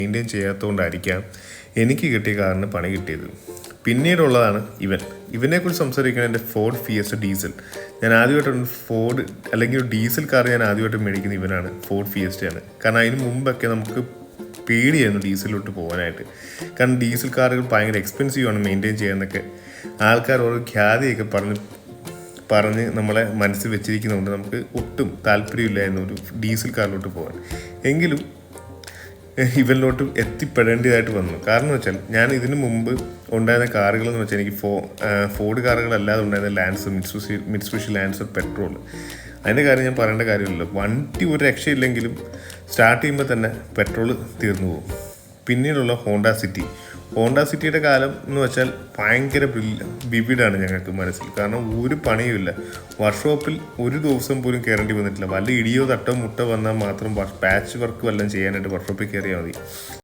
Maintain ചെയ്യാത്തതുകൊണ്ടായിരിക്കാം എനിക്ക് കിട്ടിയ കാറിന് പണി കിട്ടിയത്. പിന്നീടുള്ളതാണ് ഇവനെക്കുറിച്ച് സംസാരിക്കുന്നത് എൻ്റെ ഫോർഡ് ഫിയസ്റ്റ ഡീസൽ. ഞാൻ ആദ്യമായിട്ടൊരു ഫോർഡ് അല്ലെങ്കിൽ ഒരു ഡീസൽ കാർ ഞാൻ ആദ്യമായിട്ട് മേടിക്കുന്ന ഇവനാണ്, ഫോർഡ് ഫിയസ്റ്റയാണ്. കാരണം അതിന് മുമ്പൊക്കെ നമുക്ക് പേടിയായിരുന്നു ഡീസലിലോട്ട് പോകാനായിട്ട്. കാരണം ഡീസൽ കാറുകൾ ഭയങ്കര എക്സ്പെൻസീവ് ആണ് മെയിൻറ്റെയിൻ ചെയ്യാനൊക്കെ ആൾക്കാർ ഓരോ ഖ്യാതിയൊക്കെ പറഞ്ഞ് നമ്മളെ മനസ്സിൽ വെച്ചിരിക്കുന്നതുകൊണ്ട് നമുക്ക് ഒട്ടും താല്പര്യമില്ലായിരുന്നു ഒരു ഡീസൽ കാറിലോട്ട് പോകാൻ. എങ്കിലും ഇവനിലോട്ട് എത്തിപ്പെടേണ്ടതായിട്ട് വന്നു. കാരണം എന്ന് വെച്ചാൽ ഞാൻ ഇതിനു മുമ്പ് ഉണ്ടായിരുന്ന കാറുകളെന്ന് വെച്ചാൽ എനിക്ക് ഫോർഡ് കാറുകളല്ലാതെ ഉണ്ടായിരുന്ന ലാൻസർ, മിറ്റ്സുബിഷി ലാൻസർ പെട്രോൾ. അതിൻ്റെ കാര്യം ഞാൻ പറയേണ്ട കാര്യമില്ലല്ലോ. വണ്ടി ഒരു രക്ഷയില്ലെങ്കിലും സ്റ്റാർട്ട് ചെയ്യുമ്പോൾ തന്നെ പെട്രോൾ തീർന്നു പോകും. പിന്നീടുള്ള ഹോണ്ട സിറ്റിയുടെ കാലം എന്ന് വെച്ചാൽ ഭയങ്കര വിവിഡാണ് ഞങ്ങൾക്ക് മനസ്സിൽ. കാരണം ഒരു പണിയുമില്ല, വർക്ക്ഷോപ്പിൽ ഒരു ദിവസം പോലും കയറേണ്ടി വന്നിട്ടില്ല. വല്ല ഇടിയോ തട്ടോ മുട്ടോ വന്നാൽ മാത്രം പാച്ച് വർക്ക് വല്ലതും ചെയ്യാനായിട്ട് വർക്ക്ഷോപ്പിൽ കയറിയാൽ മതി.